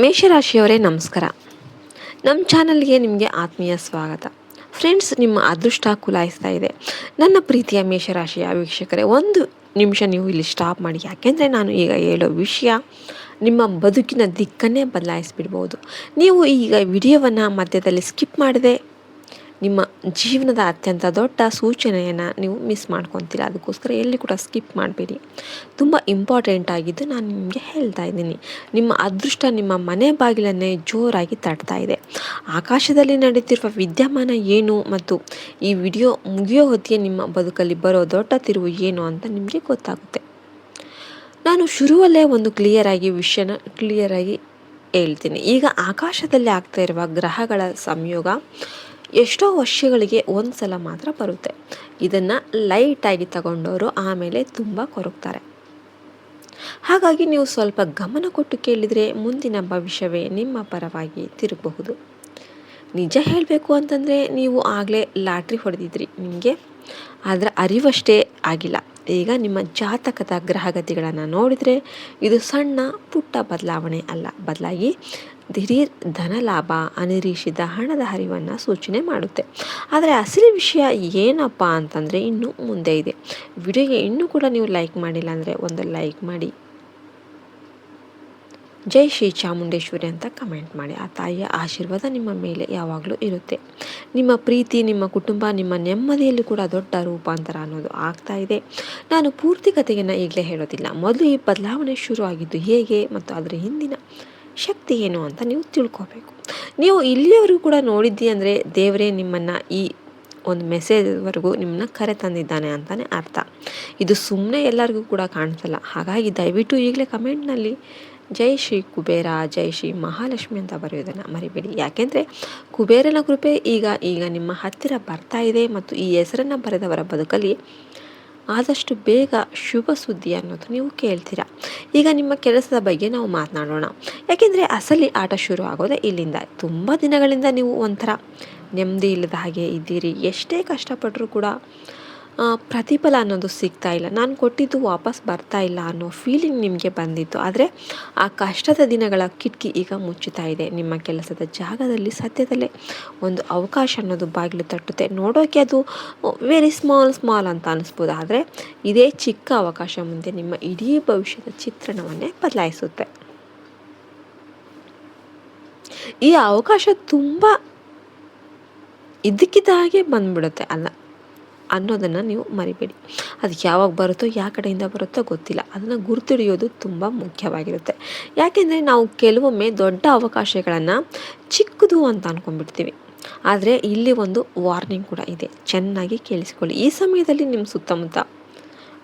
ಮೇಷರಾಶಿಯವರೇ ನಮಸ್ಕಾರ. ನಮ್ಮ ಚಾನಲ್ಗೆ ನಿಮಗೆ ಆತ್ಮೀಯ ಸ್ವಾಗತ. ಫ್ರೆಂಡ್ಸ್, ನಿಮ್ಮ ಅದೃಷ್ಟ ಕುಲಾಯಿಸ್ತಾ ಇದೆ. ನನ್ನ ಪ್ರೀತಿಯ ಮೇಷರಾಶಿಯ ವೀಕ್ಷಕರೇ, ಒಂದು ನಿಮಿಷ ನೀವು ಇಲ್ಲಿ ಸ್ಟಾಪ್ ಮಾಡಿ. ಯಾಕೆಂದರೆ ನಾನು ಈಗ ಹೇಳೋ ವಿಷಯ ನಿಮ್ಮ ಬದುಕಿನ ದಿಕ್ಕನ್ನೇ ಬದಲಾಯಿಸಿಬಿಡ್ಬೋದು. ನೀವು ಈಗ ವಿಡಿಯೋವನ್ನು ಮಧ್ಯದಲ್ಲಿ ಸ್ಕಿಪ್ ಮಾಡಿದೆ ನಿಮ್ಮ ಜೀವನದ ಅತ್ಯಂತ ದೊಡ್ಡ ಸೂಚನೆಯನ್ನು ನೀವು ಮಿಸ್ ಮಾಡ್ಕೊತೀರ. ಅದಕ್ಕೋಸ್ಕರ ಎಲ್ಲಿ ಕೂಡ ಸ್ಕಿಪ್ ಮಾಡಬೇಡಿ. ತುಂಬ ಇಂಪಾರ್ಟೆಂಟ್ ಆಗಿದ್ದು ನಾನು ನಿಮಗೆ ಹೇಳ್ತಾ ಇದ್ದೀನಿ. ನಿಮ್ಮ ಅದೃಷ್ಟ ನಿಮ್ಮ ಮನೆ ಬಾಗಿಲನ್ನೇ ಜೋರಾಗಿ ತಟ್ತಾ ಇದೆ. ಆಕಾಶದಲ್ಲಿ ನಡೀತಿರುವ ವಿದ್ಯಮಾನ ಏನು ಮತ್ತು ಈ ವಿಡಿಯೋ ಮುಗಿಯೋ ಹೊತ್ತಿಗೆ ನಿಮ್ಮ ಬದುಕಲ್ಲಿ ಬರೋ ದೊಡ್ಡ ತಿರುವು ಏನು ಅಂತ ನಿಮಗೆ ಗೊತ್ತಾಗುತ್ತೆ. ನಾನು ಶುರುವಲ್ಲೇ ಒಂದು ಕ್ಲಿಯರಾಗಿ ಹೇಳ್ತೀನಿ. ಈಗ ಆಕಾಶದಲ್ಲಿ ಆಗ್ತಾ ಇರುವ ಗ್ರಹಗಳ ಸಂಯೋಗ ಎಷ್ಟೋ ವರ್ಷಗಳಿಗೆ ಒಂದು ಸಲ ಮಾತ್ರ ಬರುತ್ತೆ. ಇದನ್ನು ಲೈಟಾಗಿ ತಗೊಂಡವರು ಆಮೇಲೆ ತುಂಬ ಕೊರಗ್ತಾರೆ. ಹಾಗಾಗಿ ನೀವು ಸ್ವಲ್ಪ ಗಮನ ಕೊಟ್ಟು ಕೇಳಿದರೆ ಮುಂದಿನ ಭವಿಷ್ಯವೇ ನಿಮ್ಮ ಪರವಾಗಿ ತಿರುಗಬಹುದು. ನಿಜ ಹೇಳಬೇಕು ಅಂತಂದರೆ ನೀವು ಆಗಲೇ ಲಾಟ್ರಿ ಹೊಡೆದಿದ್ರಿ. ನಿಮಗೆ ಅದರ ಅರಿವಷ್ಟೇ ಆಗಿಲ್ಲ. ಈಗ ನಿಮ್ಮ ಜಾತಕದ ಗ್ರಹಗತಿಗಳನ್ನು ನೋಡಿದರೆ ಇದು ಸಣ್ಣ ಪುಟ್ಟ ಬದಲಾವಣೆ ಅಲ್ಲ, ಬದಲಾಗಿ ದಿಢೀರ್ ಧನಲಾಭ, ಅನಿರೀಕ್ಷಿತ ಹಣದ ಹರಿವನ್ನು ಸೂಚನೆ ಮಾಡುತ್ತೆ. ಆದರೆ ಅಸಲಿ ವಿಷಯ ಏನಪ್ಪ ಅಂತಂದರೆ ಇನ್ನೂ ಮುಂದೆ ಇದೆ. ವಿಡಿಯೋಗೆ ಇನ್ನೂ ಕೂಡ ನೀವು ಲೈಕ್ ಮಾಡಿಲ್ಲ ಅಂದರೆ ಒಂದು ಲೈಕ್ ಮಾಡಿ, ಜೈ ಶ್ರೀ ಚಾಮುಂಡೇಶ್ವರಿ ಅಂತ ಕಮೆಂಟ್ ಮಾಡಿ. ಆ ತಾಯಿಯ ಆಶೀರ್ವಾದ ನಿಮ್ಮ ಮೇಲೆ ಯಾವಾಗಲೂ ಇರುತ್ತೆ. ನಿಮ್ಮ ಪ್ರೀತಿ, ನಿಮ್ಮ ಕುಟುಂಬ, ನಿಮ್ಮ ನೆಮ್ಮದಿಯಲ್ಲಿ ಕೂಡ ದೊಡ್ಡ ರೂಪಾಂತರ ಅನ್ನೋದು ಆಗ್ತಾ ಇದೆ. ನಾನು ಪೂರ್ತಿ ಕಥೆಯನ್ನು ಈಗಲೇ ಹೇಳೋದಿಲ್ಲ. ಮೊದಲು ಈ ಬದಲಾವಣೆ ಶುರು ಆಗಿದ್ದು ಹೇಗೆ ಮತ್ತು ಅದರ ಹಿಂದಿನ ಶಕ್ತಿ ಏನು ಅಂತ ನೀವು ತಿಳ್ಕೋಬೇಕು. ನೀವು ಇಲ್ಲಿಯವರೆಗೂ ಕೂಡ ನೋಡಿದ್ದಿ ಅಂದರೆ ದೇವರೇ ನಿಮ್ಮನ್ನು ಈ ಒಂದು ಮೆಸೇಜ್ವರೆಗೂ ನಿಮ್ಮನ್ನ ಕರೆ ತಂದಿದ್ದಾನೆ ಅಂತಲೇ ಅರ್ಥ. ಇದು ಸುಮ್ಮನೆ ಎಲ್ಲರಿಗೂ ಕೂಡ ಕಾಣಿಸಲ್ಲ. ಹಾಗಾಗಿ ದಯವಿಟ್ಟು ಈಗಲೇ ಕಮೆಂಟ್ನಲ್ಲಿ ಜೈ ಶ್ರೀ ಕುಬೇರ, ಜೈ ಶ್ರೀ ಮಹಾಲಕ್ಷ್ಮಿ ಅಂತ ಬರೆಯೋದನ್ನು ಮರಿಬೇಡಿ. ಯಾಕೆಂದರೆ ಕುಬೇರನ ಕೃಪೆ ಈಗ ನಿಮ್ಮ ಹತ್ತಿರ ಬರ್ತಾ ಇದೆ ಮತ್ತು ಈ ಹೆಸರನ್ನು ಬರೆದವರ ಬದುಕಲ್ಲಿ ಆದಷ್ಟು ಬೇಗ ಶುಭ ಸುದ್ದಿ ಅನ್ನೋದು ನೀವು ಕೇಳ್ತೀರಾ. ಈಗ ನಿಮ್ಮ ಕೆಲಸದ ಬಗ್ಗೆ ನಾವು ಮಾತನಾಡೋಣ. ಯಾಕೆಂದರೆ ಅಸಲಿ ಆಟ ಶುರು ಆಗೋದೇ ಇಲ್ಲಿಂದ. ತುಂಬ ದಿನಗಳಿಂದ ನೀವು ಒಂಥರ ನೆಮ್ಮದಿ ಇಲ್ಲದ ಹಾಗೆ ಇದ್ದೀರಿ. ಎಷ್ಟೇ ಕಷ್ಟಪಟ್ಟರೂ ಕೂಡ ಪ್ರತಿಫಲ ಅನ್ನೋದು ಸಿಗ್ತಾ ಇಲ್ಲ. ನಾನು ಕೊಟ್ಟಿದ್ದು ವಾಪಸ್ ಬರ್ತಾ ಇಲ್ಲ ಅನ್ನೋ ಫೀಲಿಂಗ್ ನಿಮಗೆ ಬಂದಿತ್ತು. ಆದರೆ ಆ ಕಷ್ಟದ ದಿನಗಳ ಕಿಟಕಿ ಈಗ ಮುಚ್ಚುತ್ತಾ ಇದೆ. ನಿಮ್ಮ ಕೆಲಸದ ಜಾಗದಲ್ಲಿ ಸದ್ಯದಲ್ಲೇ ಒಂದು ಅವಕಾಶ ಅನ್ನೋದು ಬಾಗಿಲು ತಟ್ಟುತ್ತೆ. ನೋಡೋಕೆ ಅದು ವೆರಿ ಸ್ಮಾಲ್ ಅಂತ ಅನಿಸ್ಬೋದು. ಆದರೆ ಇದೇ ಚಿಕ್ಕ ಅವಕಾಶ ಮುಂದೆ ನಿಮ್ಮ ಇಡೀ ಭವಿಷ್ಯದ ಚಿತ್ರಣವನ್ನೇ ಬದಲಾಯಿಸುತ್ತೆ. ಈ ಅವಕಾಶ ತುಂಬ ಇದ್ದಕ್ಕಿದ್ದ ಹಾಗೆ ಬಂದ್ಬಿಡುತ್ತೆ ಅನ್ನೋದನ್ನು ನೀವು ಮರಿಬೇಡಿ. ಅದು ಯಾವಾಗ ಬರುತ್ತೋ, ಯಾವ ಕಡೆಯಿಂದ ಬರುತ್ತೋ ಗೊತ್ತಿಲ್ಲ. ಅದನ್ನು ಗುರುತಿಡಿಯೋದು ತುಂಬ ಮುಖ್ಯವಾಗಿರುತ್ತೆ. ಯಾಕೆಂದರೆ ನಾವು ಕೆಲವೊಮ್ಮೆ ದೊಡ್ಡ ಅವಕಾಶಗಳನ್ನು ಚಿಕ್ಕದು ಅಂತ ಅಂದ್ಕೊಂಡ್ಬಿಡ್ತೀವಿ. ಆದರೆ ಇಲ್ಲಿ ಒಂದು ವಾರ್ನಿಂಗ್ ಕೂಡ ಇದೆ, ಚೆನ್ನಾಗಿ ಕೇಳಿಸಿಕೊಳ್ಳಿ. ಈ ಸಮಯದಲ್ಲಿ ನಿಮ್ಮ ಸುತ್ತಮುತ್ತ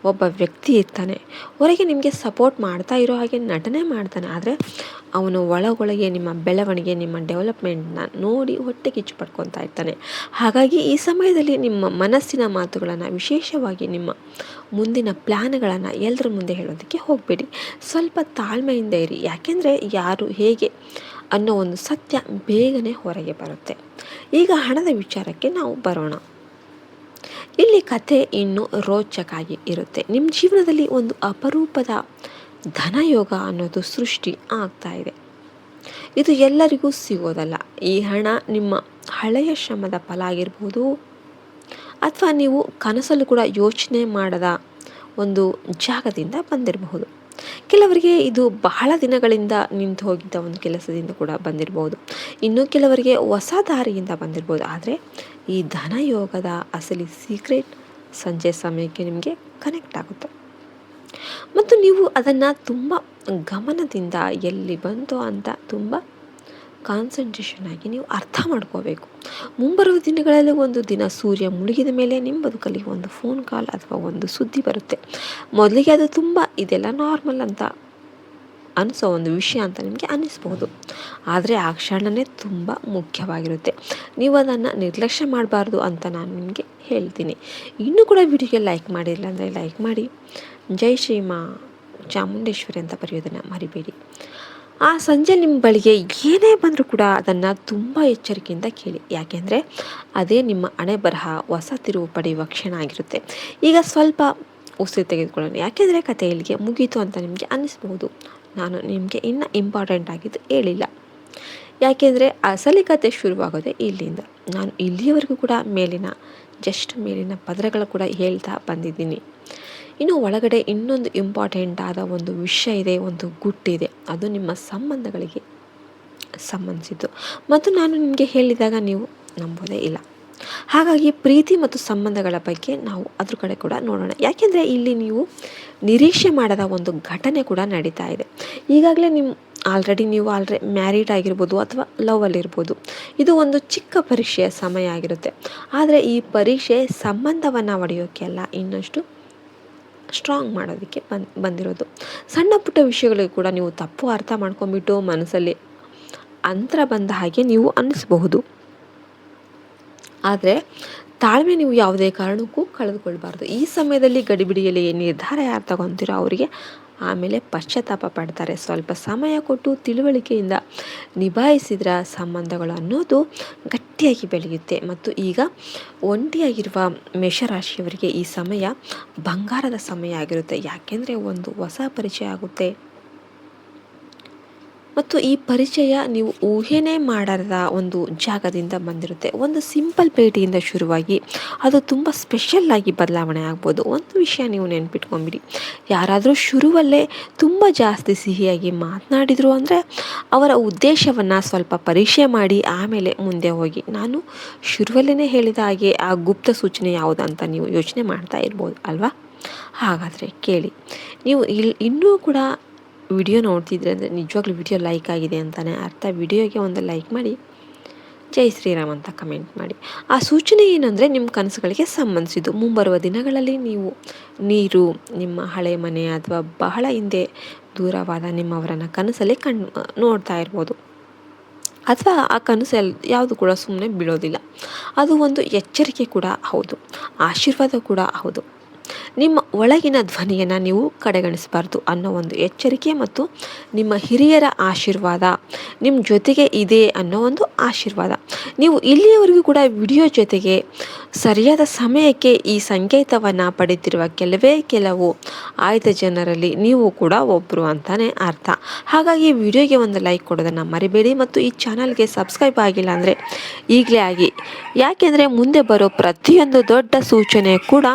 ಒಬ್ಬ ವ್ಯಕ್ತಿ ಇರ್ತಾನೆ. ಹೊರಗೆ ನಿಮಗೆ ಸಪೋರ್ಟ್ ಮಾಡ್ತಾ ಇರೋ ಹಾಗೆ ನಟನೆ ಮಾಡ್ತಾನೆ. ಆದರೆ ಅವನು ಒಳಗೊಳಗೆ ನಿಮ್ಮ ಬೆಳವಣಿಗೆ, ನಿಮ್ಮ ಡೆವಲಪ್ಮೆಂಟ್ನ ನೋಡಿ ಹೊಟ್ಟೆ ಕಿಚ್ಚು ಪಡ್ಕೊತಾ ಇರ್ತಾನೆ. ಹಾಗಾಗಿ ಈ ಸಮಯದಲ್ಲಿ ನಿಮ್ಮ ಮನಸ್ಸಿನ ಮಾತುಗಳನ್ನು, ವಿಶೇಷವಾಗಿ ನಿಮ್ಮ ಮುಂದಿನ ಪ್ಲ್ಯಾನ್ಗಳನ್ನು ಎಲ್ಲರ ಮುಂದೆ ಹೇಳೋದಕ್ಕೆ ಹೋಗಬೇಡಿ. ಸ್ವಲ್ಪ ತಾಳ್ಮೆಯಿಂದ ಇರಿ. ಯಾಕೆಂದರೆ ಯಾರು ಹೇಗೆ ಅನ್ನೋ ಒಂದು ಸತ್ಯ ಬೇಗನೆ ಹೊರಗೆ ಬರುತ್ತೆ. ಈಗ ಹಣದ ವಿಚಾರಕ್ಕೆ ನಾವು ಬರೋಣ. ಇಲ್ಲಿ ಕತೆ ಇನ್ನೂ ರೋಚಕಾಗಿ ಇರುತ್ತೆ. ನಿಮ್ಮ ಜೀವನದಲ್ಲಿ ಒಂದು ಅಪರೂಪದ ಧನಯೋಗ ಅನ್ನೋದು ಸೃಷ್ಟಿ ಆಗ್ತಾ ಇದೆ. ಇದು ಎಲ್ಲರಿಗೂ ಸಿಗೋದಲ್ಲ. ಈ ಹಣ ನಿಮ್ಮ ಹಳೆಯ ಶ್ರಮದ ಫಲ ಆಗಿರ್ಬೋದು, ಅಥವಾ ನೀವು ಕನಸಲ್ಲೂ ಕೂಡ ಯೋಚನೆ ಮಾಡದ ಒಂದು ಜಾಗದಿಂದ ಬಂದಿರಬಹುದು. ಕೆಲವರಿಗೆ ಇದು ಬಹಳ ದಿನಗಳಿಂದ ನಿಂತು ಹೋಗಿದ್ದ ಒಂದು ಕೆಲಸದಿಂದ ಕೂಡ ಬಂದಿರಬಹುದು. ಇನ್ನು ಕೆಲವರಿಗೆ ಹೊಸ ದಾರಿಯಿಂದ ಬಂದಿರ್ಬೋದು. ಆದರೆ ಈ ಧನಯೋಗದ ಅಸಲಿ ಸೀಕ್ರೆಟ್ ಸಂಜೆ ಸಮಯಕ್ಕೆ ನಿಮಗೆ ಕನೆಕ್ಟ್ ಆಗುತ್ತೆ ಮತ್ತು ನೀವು ಅದನ್ನು ತುಂಬ ಗಮನದಿಂದ ಎಲ್ಲಿ ಬಂತೋ ಅಂತ ತುಂಬ ಕಾನ್ಸಂಟ್ರೇಷನ್ ಆಗಿ ನೀವು ಅರ್ಥ ಮಾಡ್ಕೋಬೇಕು. ಮುಂಬರುವ ದಿನಗಳಲ್ಲಿ ಒಂದು ದಿನ ಸೂರ್ಯ ಮುಳುಗಿದ ಮೇಲೆ ನಿಮ್ಮ ಬದುಕಲ್ಲಿ ಒಂದು ಫೋನ್ ಕಾಲ್ ಅಥವಾ ಒಂದು ಸುದ್ದಿ ಬರುತ್ತೆ. ಮೊದಲಿಗೆ ಅದು ತುಂಬ ಇದೆಲ್ಲ ನಾರ್ಮಲ್ ಅಂತ ಅನಿಸೋ ಒಂದು ವಿಷಯ ಅಂತ ನಿಮಗೆ ಅನ್ನಿಸ್ಬೋದು. ಆದರೆ ಆ ಕ್ಷಣವೇ ತುಂಬ ಮುಖ್ಯವಾಗಿರುತ್ತೆ. ನೀವು ಅದನ್ನು ನಿರ್ಲಕ್ಷ್ಯ ಮಾಡಬಾರ್ದು ಅಂತ ನಾನು ನಿಮಗೆ ಹೇಳ್ತೀನಿ. ಇನ್ನೂ ಕೂಡ ವಿಡಿಯೋಗೆ ಲೈಕ್ ಮಾಡಿಲ್ಲ ಅಂದರೆ ಲೈಕ್ ಮಾಡಿ. ಜೈ ಶ್ರೀ ಚಾಮುಂಡೇಶ್ವರಿ ಅಂತ ಬರೆಯೋದನ್ನು ಮರಿಬೇಡಿ. ಆ ಸಂಜೆ ನಿಮ್ಮ ಬಳಿಗೆ ಏನೇ ಬಂದರೂ ಕೂಡ ಅದನ್ನು ತುಂಬ ಎಚ್ಚರಿಕೆಯಿಂದ ಕೇಳಿ. ಯಾಕೆಂದರೆ ಅದೇ ನಿಮ್ಮ ಹಣೆ ಬರಹ ಹೊಸ ತಿರುವು ಪಡೆಯುವ ಕ್ಷಣ ಆಗಿರುತ್ತೆ. ಈಗ ಸ್ವಲ್ಪ ಉಸಿರು ತೆಗೆದುಕೊಳ್ಳೋಣ. ಯಾಕೆಂದರೆ ಕತೆ ಇಲ್ಲಿಗೆ ಮುಗೀತು ಅಂತ ನಿಮಗೆ ಅನ್ನಿಸ್ಬಹುದು. ನಾನು ನಿಮಗೆ ಇನ್ನೂ ಇಂಪಾರ್ಟೆಂಟ್ ಆಗಿದ್ದು ಹೇಳಿಲ್ಲ. ಯಾಕೆಂದರೆ ಅಸಲಿ ಕತೆ ಶುರುವಾಗೋದೆ ಇಲ್ಲಿಂದ. ನಾನು ಇಲ್ಲಿಯವರೆಗೂ ಕೂಡ ಮೇಲಿನ ಪದರಗಳು ಕೂಡ ಹೇಳ್ತಾ ಬಂದಿದ್ದೀನಿ. ಇನ್ನು ಒಳಗಡೆ ಇನ್ನೊಂದು ಇಂಪಾರ್ಟೆಂಟ್ ಆದ ಒಂದು ವಿಷಯ ಇದೆ, ಒಂದು ಗುಟ್ಟಿದೆ. ಅದು ನಿಮ್ಮ ಸಂಬಂಧಗಳಿಗೆ ಸಂಬಂಧಿಸಿದ್ದು ಮತ್ತು ನಾನು ನಿಮಗೆ ಹೇಳಿದಾಗ ನೀವು ನಂಬೋದೇ ಇಲ್ಲ. ಹಾಗಾಗಿ ಪ್ರೀತಿ ಮತ್ತು ಸಂಬಂಧಗಳ ಬಗ್ಗೆ ನಾವು ಅದ್ರ ಕಡೆ ಕೂಡ ನೋಡೋಣ. ಯಾಕೆಂದರೆ ಇಲ್ಲಿ ನೀವು ನಿರೀಕ್ಷೆ ಮಾಡದ ಒಂದು ಘಟನೆ ಕೂಡ ನಡೀತಾ ಇದೆ. ಈಗಾಗಲೇ ನೀವು ಮ್ಯಾರಿಡ್ ಆಗಿರ್ಬೋದು ಅಥವಾ ಲವಲ್ಲಿರ್ಬೋದು. ಇದು ಒಂದು ಚಿಕ್ಕ ಪರೀಕ್ಷೆಯ ಸಮಯ ಆಗಿರುತ್ತೆ. ಆದರೆ ಈ ಪರೀಕ್ಷೆ ಸಂಬಂಧವನ್ನು ಒಡೆಯೋಕ್ಕೆಲ್ಲ ಇನ್ನಷ್ಟು ಸ್ಟ್ರಾಂಗ್ ಮಾಡೋದಕ್ಕೆ ಬಂದಿರೋದು. ಸಣ್ಣ ಪುಟ್ಟ ವಿಷಯಗಳಿಗೆ ಕೂಡ ನೀವು ತಪ್ಪು ಅರ್ಥ ಮಾಡ್ಕೊಂಬಿಟ್ಟು ಮನಸ್ಸಲ್ಲಿ ಅಂತರ ಬಂದ ಹಾಗೆ ನೀವು ಅನ್ನಿಸಬಹುದು. ಆದರೆ ತಾಳ್ಮೆ ನೀವು ಯಾವುದೇ ಕಾರಣಕ್ಕೂ ಕಳೆದುಕೊಳ್ಬಾರ್ದು. ಈ ಸಮಯದಲ್ಲಿ ಗಡಿಬಿಡಿಯಲ್ಲಿ ನಿರ್ಧಾರ ಯಾರು ತಗೊತೀರೋ ಅವರಿಗೆ ಆಮೇಲೆ ಪಶ್ಚಾತ್ತಾಪ ಪಡ್ತಾರೆ. ಸ್ವಲ್ಪ ಸಮಯ ಕೊಟ್ಟು ತಿಳುವಳಿಕೆಯಿಂದ ನಿಭಾಯಿಸಿದ್ರ ಸಂಬಂಧಗಳು ಅನ್ನೋದು ಗಟ್ಟಿಯಾಗಿ ಬೆಳೆಯುತ್ತೆ. ಮತ್ತು ಈಗ ಒಂಟಿಯಾಗಿರುವ ಮೇಷರಾಶಿಯವರಿಗೆ ಈ ಸಮಯ ಬಂಗಾರದ ಸಮಯ ಆಗಿರುತ್ತೆ. ಯಾಕೆಂದರೆ ಒಂದು ಹೊಸ ಪರಿಚಯ ಆಗುತ್ತೆ ಮತ್ತು ಈ ಪರಿಚಯ ನೀವು ಊಹೆನೇ ಮಾಡದ ಒಂದು ಜಾಗದಿಂದ ಬಂದಿರುತ್ತೆ. ಒಂದು ಸಿಂಪಲ್ ಭೇಟಿಯಿಂದ ಶುರುವಾಗಿ ಅದು ತುಂಬ ಸ್ಪೆಷಲ್ಲಾಗಿ ಬದಲಾವಣೆ ಆಗ್ಬೋದು. ಒಂದು ವಿಷಯ ನೀವು ನೆನ್ಪಿಟ್ಕೊಂಬಿಡಿ, ಯಾರಾದರೂ ಶುರುವಲ್ಲೇ ತುಂಬ ಜಾಸ್ತಿ ಸಿಹಿಯಾಗಿ ಮಾತನಾಡಿದರು ಅಂದರೆ ಅವರ ಉದ್ದೇಶವನ್ನು ಸ್ವಲ್ಪ ಪರೀಕ್ಷೆ ಮಾಡಿ ಆಮೇಲೆ ಮುಂದೆ ಹೋಗಿ. ನಾನು ಶುರುವಲ್ಲೇ ಹೇಳಿದ ಹಾಗೆ ಆ ಗುಪ್ತ ಸೂಚನೆ ಯಾವುದಂತ ನೀವು ಯೋಚನೆ ಮಾಡ್ತಾ ಇರ್ಬೋದು ಅಲ್ವಾ? ಹಾಗಾದರೆ ಕೇಳಿ. ನೀವು ಇನ್ನೂ ಕೂಡ ವಿಡಿಯೋ ನೋಡ್ತಿದ್ರೆ ಅಂದರೆ ನಿಜವಾಗ್ಲೂ ವಿಡಿಯೋ ಲೈಕ್ ಆಗಿದೆ ಅಂತಲೇ ಅರ್ಥ. ವಿಡಿಯೋಗೆ ಒಂದು ಲೈಕ್ ಮಾಡಿ, ಜೈ ಶ್ರೀರಾಮ್ ಅಂತ ಕಮೆಂಟ್ ಮಾಡಿ. ಆ ಸೂಚನೆ ಏನಂದರೆ ನಿಮ್ಮ ಕನಸುಗಳಿಗೆ ಸಂಬಂಧಿಸಿದ್ದು. ಮುಂಬರುವ ದಿನಗಳಲ್ಲಿ ನೀರು ನಿಮ್ಮ ಹಳೆ ಮನೆ ಅಥವಾ ಬಹಳ ಹಿಂದೆ ದೂರವಾದ ನಿಮ್ಮವರನ್ನು ಕನಸಲ್ಲಿ ನೋಡ್ತಾ ಇರ್ಬೋದು. ಅಥವಾ ಆ ಕನಸು ಯಾವುದು ಕೂಡ ಸುಮ್ಮನೆ ಬೀಳೋದಿಲ್ಲ. ಅದು ಒಂದು ಎಚ್ಚರಿಕೆ ಕೂಡ ಹೌದು, ಆಶೀರ್ವಾದ ಕೂಡ ಹೌದು. ನಿಮ್ಮ ಒಳಗಿನ ಧ್ವನಿಯನ್ನು ನೀವು ಕಡೆಗಣಿಸಬಾರ್ದು ಅನ್ನೋ ಒಂದು ಎಚ್ಚರಿಕೆ ಮತ್ತು ನಿಮ್ಮ ಹಿರಿಯರ ಆಶೀರ್ವಾದ ನಿಮ್ಮ ಜೊತೆಗೆ ಇದೆ ಅನ್ನೋ ಒಂದು ಆಶೀರ್ವಾದ. ನೀವು ಇಲ್ಲಿಯವರೆಗೂ ಕೂಡ ವಿಡಿಯೋ ಜೊತೆಗೆ ಸರಿಯಾದ ಸಮಯಕ್ಕೆ ಈ ಸಂಕೇತವನ್ನು ಪಡೆದಿರುವ ಕೆಲವು ಆಯ್ದ ಜನರಲ್ಲಿ ನೀವು ಕೂಡ ಒಬ್ಬರು ಅಂತಲೇ ಅರ್ಥ. ಹಾಗಾಗಿ ವಿಡಿಯೋಗೆ ಒಂದು ಲೈಕ್ ಕೊಡೋದನ್ನು ಮರಿಬೇಡಿ ಮತ್ತು ಈ ಚಾನಲ್ಗೆ ಸಬ್ಸ್ಕ್ರೈಬ್ ಆಗಿಲ್ಲ ಅಂದರೆ ಈಗಲೇ ಆಗಿ. ಯಾಕೆಂದರೆ ಮುಂದೆ ಬರೋ ಪ್ರತಿಯೊಂದು ದೊಡ್ಡ ಸೂಚನೆ ಕೂಡ